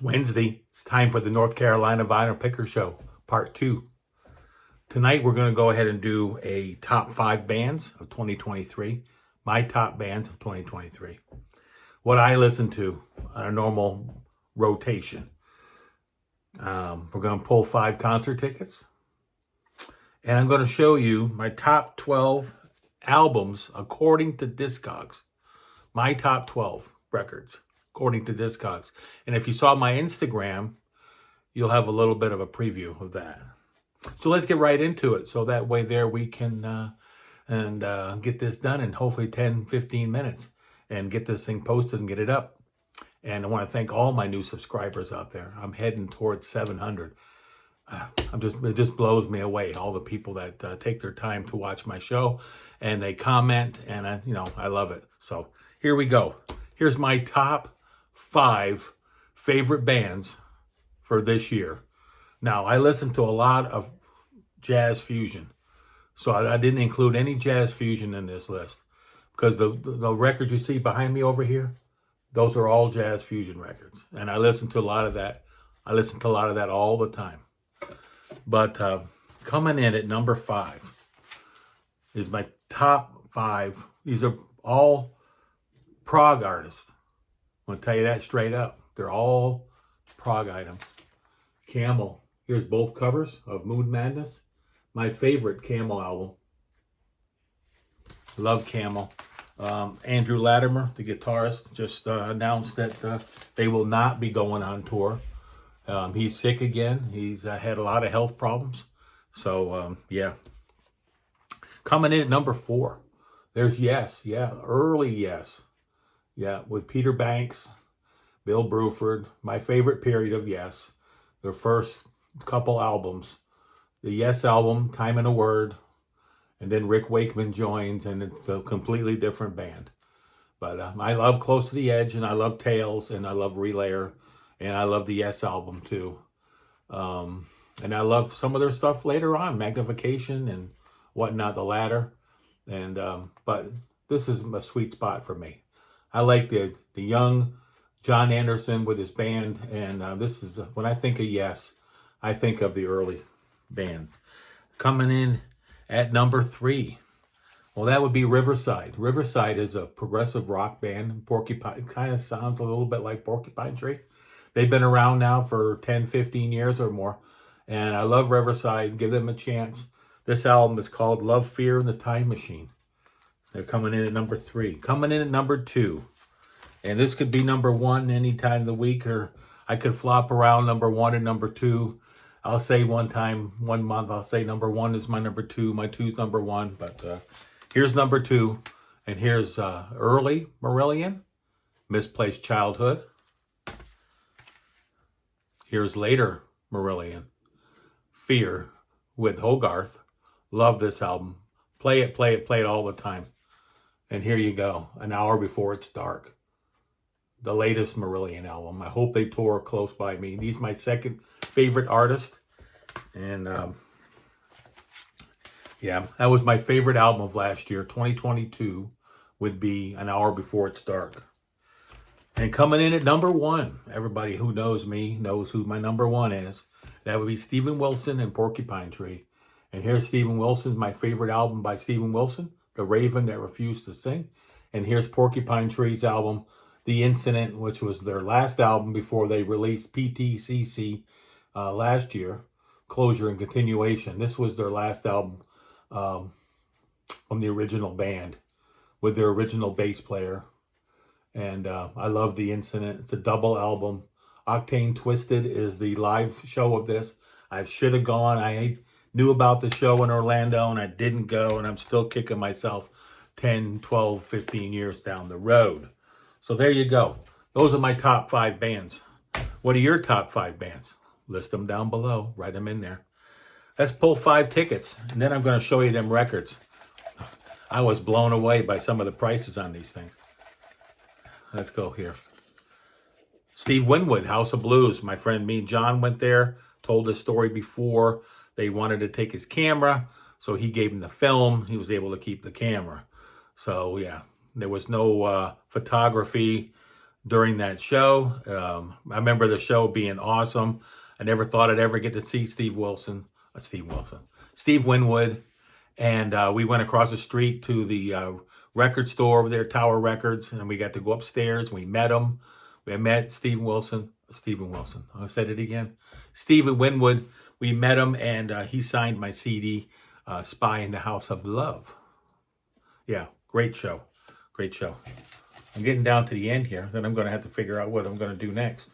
Wednesday. It's time for the North Carolina Vinyl Picker Show, Part 2. Tonight we're going to go ahead and do a top 5 bands of 2023. My top bands of 2023. What I listen to on a normal rotation. We're going to pull 5 concert tickets. And I'm going to show you my top 12 albums according to Discogs. My top 12 records according to Discogs. And if you saw my Instagram, you'll have a little bit of a preview of that. So let's get right into it. So that way there we can get this done in hopefully 10, 15 minutes and get this thing posted and get it up. And I want to thank all my new subscribers out there. I'm heading towards 700. It just blows me away. All the people that take their time to watch my show and they comment, and I love it. So here we go. Here's my top 5 favorite bands for this year. Now, I listen to a lot of jazz fusion, so I didn't include any jazz fusion in this list because the records you see behind me over here, those are all jazz fusion records, and I listen to a lot of that. I listen to a lot of that all the time. But coming in at number 5 is my top 5. These are all prog artists. I'm going to tell you that straight up. They're all prog items. Camel. Here's both covers of Mood Madness. My favorite Camel album. Love Camel. Andrew Latimer, the guitarist, just announced that they will not be going on tour. He's sick again. He's had a lot of health problems. So, yeah. Coming in at number 4. There's Yes. Yeah, early Yes. Yeah, with Peter Banks, Bill Bruford. My favorite period of Yes. Their first couple albums. The Yes album, Time and a Word. And then Rick Wakeman joins, and it's a completely different band. But I love Close to the Edge, and I love Tales, and I love Relayer. And I love the Yes album too. And I love some of their stuff later on, Magnification and whatnot, The Ladder. And but this is a sweet spot for me. I like the young John Anderson with his band. And this is, when I think of Yes, I think of the early bands. Coming in at number 3. Well, that would be Riverside. Riverside is a progressive rock band. Porcupine, it kind of sounds a little bit like Porcupine Tree. They've been around now for 10, 15 years or more. And I love Riverside. Give them a chance. This album is called Love, Fear, and the Time Machine. They're coming in at number 3. Coming in at number 2. And this could be number 1 any time of the week, or I could flop around number 1 and number 2. I'll say one month, I'll say number 1 is my number 2. My 2's number 1. But here's number 2. And here's Early Marillion, Misplaced Childhood. Here's Later Marillion, Fear with Hogarth. Love this album. Play it all the time. And here you go, An Hour Before It's Dark. The latest Marillion album. I hope they tour close by me. He's my second favorite artist. And yeah, that was my favorite album of last year. 2022 would be An Hour Before It's Dark. And coming in at number 1, everybody who knows me knows who my number 1 is. That would be Steven Wilson and Porcupine Tree. And here's Steven Wilson, my favorite album by Steven Wilson, The Raven That Refused to Sing. And here's Porcupine Tree's album, The Incident, which was their last album before they released PTCC last year, Closure and Continuation. This was their last album from the original band with their original bass player. And I love The Incident. It's a double album. Octane Twisted is the live show of this. I should have gone. I knew about the show in Orlando and I didn't go, and I'm still kicking myself 10, 12, 15 years down the road. So there you go. Those are my top 5 bands. What are your top 5 bands? List them down below. Write them in there. Let's pull 5 tickets, and then I'm going to show you them records. I was blown away by some of the prices on these things. Let's go here. Steve Winwood, House of Blues. My friend, me and John went there, told this story before. They wanted to take his camera, so he gave him the film. He was able to keep the camera. So, yeah, there was no photography. during that show. I remember the show being awesome. I never thought I'd ever get to see Steve Winwood. And we went across the street to the record store over there, Tower Records, and we got to go upstairs. We met him. We met Stephen Wilson. I said it again. Stephen Winwood. We met him, and he signed my CD, Spy in the House of Love. Yeah, great show. Great show. I'm getting down to the end here. Then I'm going to have to figure out what I'm going to do next.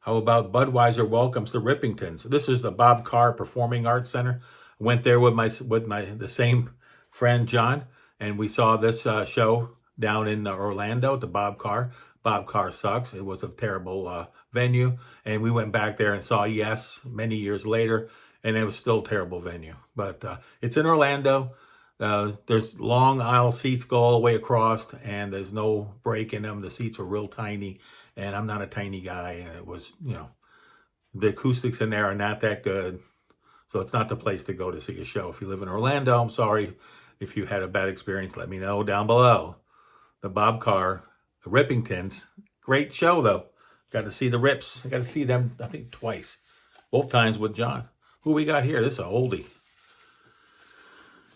How about Budweiser welcomes the Rippingtons? This is the Bob Carr Performing Arts Center. I went there with the same friend John, and we saw this show down in Orlando at the Bob Carr. Bob Carr sucks. It was a terrible venue, and we went back there and saw Yes many years later, and it was still a terrible venue. But it's in Orlando. There's long aisle seats go all the way across, and there's no break in them. The seats were real tiny, and I'm not a tiny guy, and it was, the acoustics in there are not that good. So it's not the place to go to see a show. If you live in Orlando, I'm sorry. If you had a bad experience, let me know down below. The Bob Carr, the Rippingtons, great show though. Got to see the Rips. I got to see them, I think, twice. Both times with John. Who we got here? This is an oldie.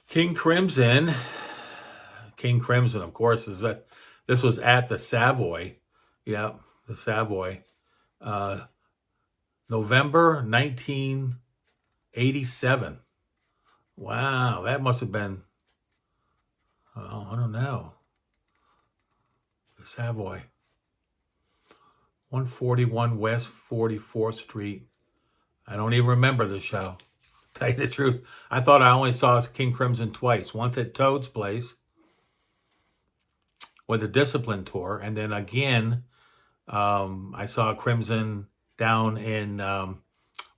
King Crimson, of course, this was at the Savoy. Yeah, the Savoy. November 1987. Wow, that must have been, I don't know. The Savoy. 141 West 44th Street. I don't even remember the show. Tell you the truth, I thought I only saw King Crimson twice. Once at Toad's Place with the Discipline Tour, and then again, I saw Crimson down in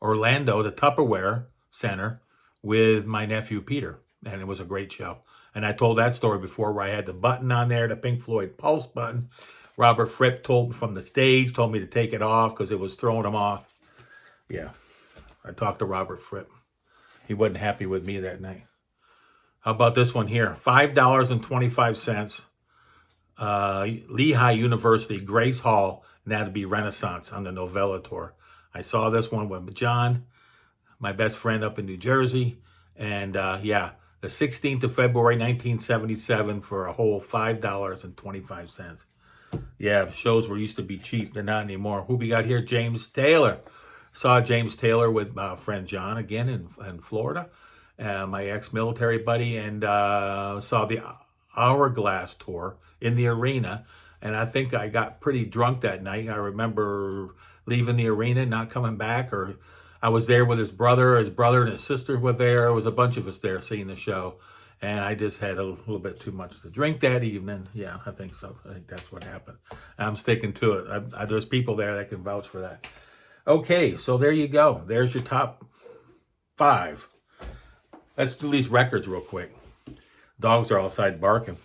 Orlando, the Tupperware Center, with my nephew Peter, and it was a great show. And I told that story before, where I had the button on there, the Pink Floyd Pulse button. Robert Fripp told me from the stage, told me to take it off because it was throwing him off. Yeah, I talked to Robert Fripp. He wasn't happy with me that night. How about this one here? $5.25. Lehigh University, Grace Hall, and that'd be Renaissance on the Novella Tour. I saw this one with John, my best friend up in New Jersey. And the 16th of February, 1977 for a whole $5.25. Yeah, shows were used to be cheap. They're not anymore. Who we got here? James Taylor. Saw James Taylor with my friend John again in Florida, my ex-military buddy, and saw the Hourglass Tour in the arena. And I think I got pretty drunk that night. I remember leaving the arena, not coming back, or I was there with his brother and his sister were there. There was a bunch of us there seeing the show. And I just had a little bit too much to drink that evening. Yeah, I think so. I think that's what happened. I'm sticking to it. There's people there that can vouch for that. Okay, so there you go. There's your top 5. Let's do these records real quick. Dogs are outside barking.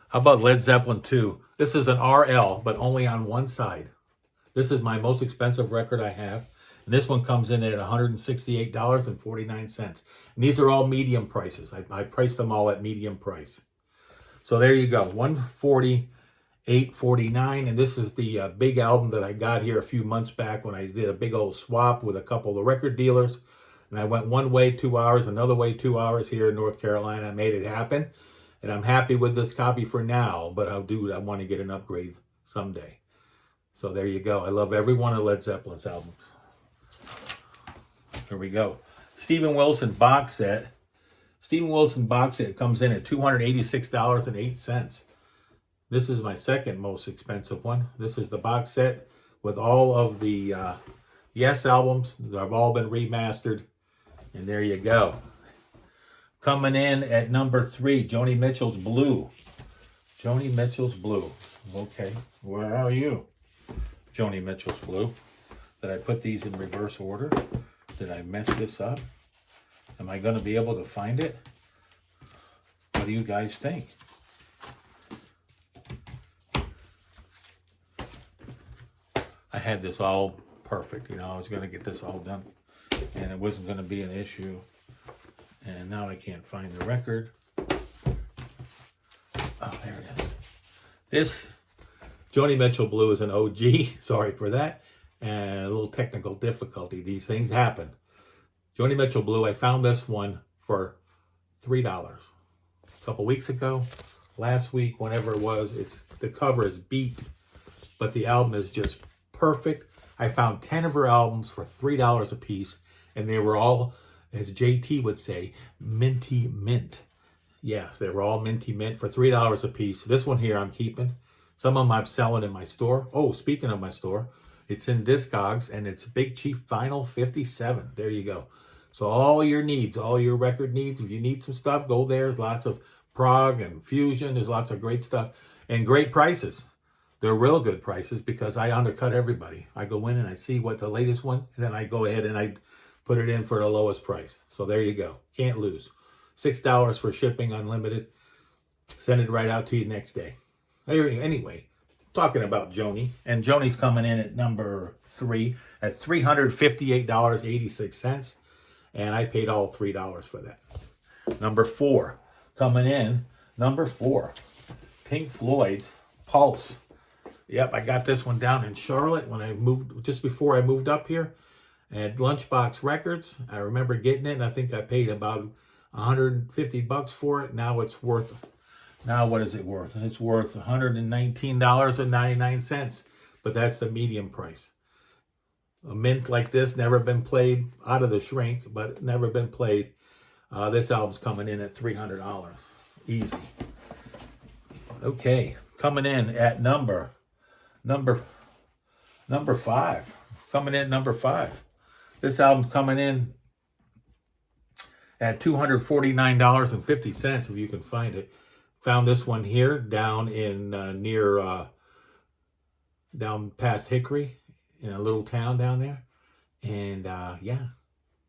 How about Led Zeppelin 2? This is an RL, but only on one side. This is my most expensive record I have. And this one comes in at $168.49. And these are all medium prices. I priced them all at medium price. So there you go, $148.49. And this is the big album that I got here a few months back when I did a big old swap with a couple of the record dealers. And I went one way 2 hours, another way 2 hours here in North Carolina. I made it happen. And I'm happy with this copy for now, but I want to get an upgrade someday. So there you go. I love every one of Led Zeppelin's albums. Here we go. Steven Wilson box set. Steven Wilson box set comes in at $286.08. This is my second most expensive one. This is the box set with all of the Yes albums. They've all been remastered. And there you go. Coming in at number 3, Joni Mitchell's Blue. Joni Mitchell's Blue. Okay, where are you? Joni Mitchell's Blue. Did I put these in reverse order? Did I mess this up? Am I going to be able to find it? What do you guys think? I had this all perfect. I was going to get this all done. And it wasn't going to be an issue. And now I can't find the record. Oh, there it is. This Joni Mitchell Blue is an OG. Sorry for that. And a little technical difficulty. These things happen. Joni Mitchell Blue, I found this one for $3 a couple weeks ago, last week, whenever it was. The cover is beat, but the album is just perfect. I found 10 of her albums for $3 a piece, and they were all, as JT would say, minty mint. Yes, they were all minty mint for $3 a piece. This one here I'm keeping. Some of them I'm selling in my store. Oh, speaking of my store, it's in Discogs, and it's Big Chief Vinyl 57. There you go. So all your needs, all your record needs, if you need some stuff, go there. There's lots of prog and fusion. There's lots of great stuff and great prices. They're real good prices because I undercut everybody. I go in and I see what the latest one, and then I go ahead and I put it in for the lowest price. So there you go. Can't lose. $6 for shipping, unlimited. Send it right out to you next day. Anyway, talking about Joni, and Joni's coming in at number 3 at $358.86. And I paid all $3 for that. Number 4, coming in, number 4, Pink Floyd's Pulse. Yep, I got this one down in Charlotte when I moved, just before I moved up here at Lunchbox Records. I remember getting it, and I think I paid about $150 for it. Now it's worth, what is it worth? It's worth $119.99, but that's the medium price. A mint like this, never been played, out of the shrink, but never been played. This album's coming in at $300. Easy. Okay, coming in at number 5. Coming in at number 5. This album's coming in at $249.50 if you can find it. Found this one here down in down past Hickory, in a little town down there. And yeah,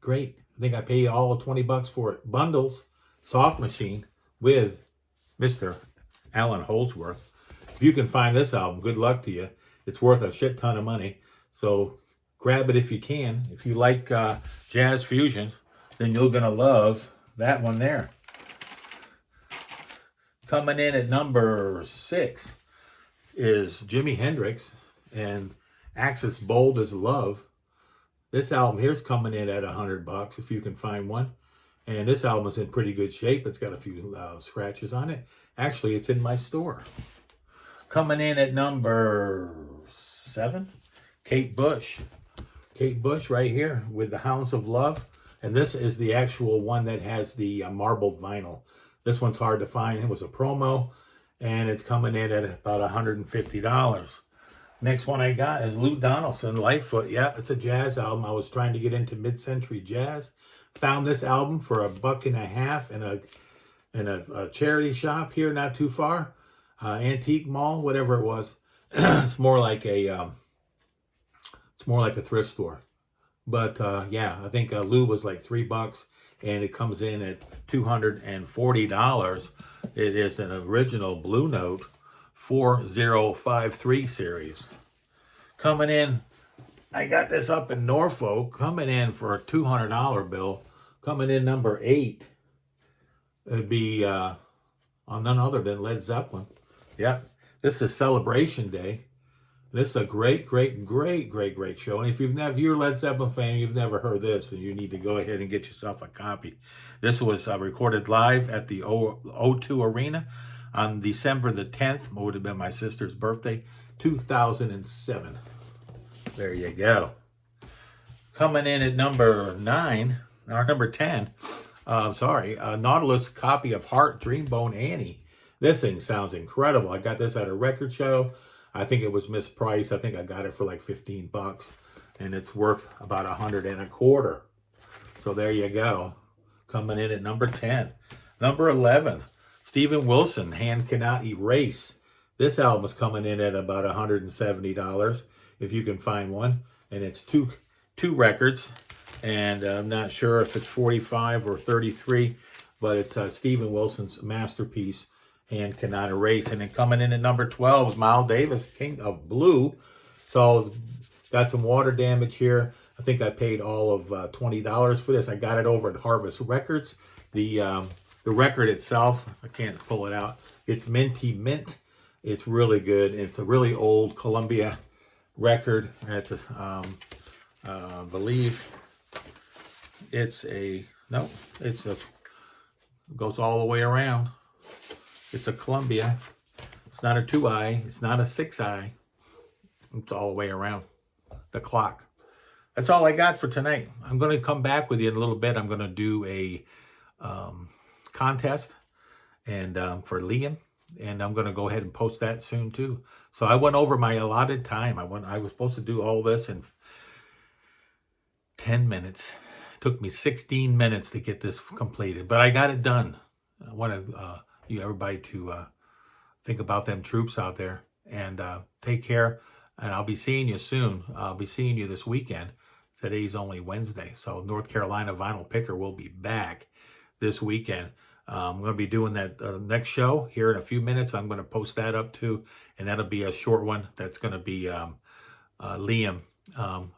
great. I think I paid all of $20 for it. Bundles, Soft Machine with Mr. Alan Holdsworth. If you can find this album, good luck to you. It's worth a shit ton of money. So grab it if you can. If you like jazz fusion, then you're going to love that one there. Coming in at number 6 is Jimi Hendrix and Axis Bold as Love. This album here's coming in at $100 if you can find one. And this album is in pretty good shape. It's got a few scratches on it. Actually, it's in my store. Coming in at number 7, Kate Bush. Kate Bush right here with the Hounds of Love. And this is the actual one that has the marbled vinyl. This one's hard to find. It was a promo, and it's coming in at about $150. Next one I got is Lou Donaldson, Lightfoot. Yeah, it's a jazz album. I was trying to get into mid-century jazz. Found this album for $1.50 in a charity shop here, not too far, antique mall, whatever it was. It's more like a thrift store. But yeah, I think Lou was like $3, and it comes in at $240. It is an original Blue Note 4053 series. Coming in, I got this up in Norfolk, coming in for a $200 bill. Coming in number 8, it'd be on none other than Led Zeppelin. Yep, this is Celebration Day. This is a great show. And if you're a Led Zeppelin fan, you've never heard this, then you need to go ahead and get yourself a copy. This was recorded live at the O2 Arena on December the 10th. Would have been my sister's birthday, 2007. There you go. Coming in at number 10. Nautilus copy of Heart, Dreambone, Annie. This thing sounds incredible. I got this at a record show. I think it was mispriced. I think I got it for like $15, and it's worth about $125. So there you go. Coming in at number 10. Number 11, Steven Wilson, Hand Cannot Erase. This album is coming in at about $170 if you can find one, and it's two records, and I'm not sure if it's 45 or 33, but it's Steven Wilson's masterpiece, Hand Cannot Erase. And then coming in at number 12 is Miles Davis, King of Blue. So got some water damage here. I think I paid all of $20 for this. I got it over at Harvest Records. The record itself, I can't pull it out. It's minty mint. It's really good. It's a really old Columbia record. It's a, believe it's goes all the way around. It's a Columbia. It's not a 2-eye. It's not a 6-eye. It's all the way around the clock. That's all I got for tonight. I'm going to come back with you in a little bit. I'm going to do a contest and for Liam, and I'm going to go ahead and post that soon too. So I went over my allotted time. I was supposed to do all this in 10 minutes. It took me 16 minutes to get this completed, but I got it done. I want everybody to think about them troops out there, and take care. And I'll be seeing you soon. I'll be seeing you this weekend. Today's only Wednesday, so North Carolina Vinyl Picker will be back this weekend. I'm going to be doing that next show here in a few minutes. I'm going to post that up too, and that'll be a short one. That's going to be Liam,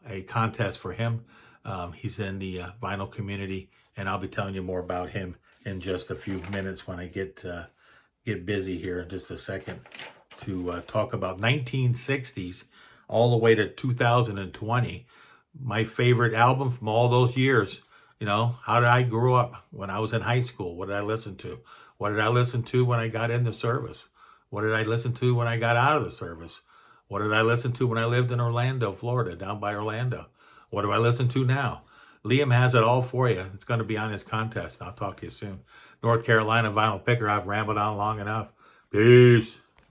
a contest for him. He's in the vinyl community, and I'll be telling you more about him in just a few minutes when I get busy here in just a second to talk about 1960s all the way to 2020. My favorite album from all those years. You know, how did I grow up when I was in high school? What did I listen to? What did I listen to when I got in the service? What did I listen to when I got out of the service? What did I listen to when I lived in Orlando, Florida, down by Orlando? What do I listen to now? Liam has it all for you. It's going to be on his contest. I'll talk to you soon. North Carolina Vinyl Picker, I've rambled on long enough. Peace.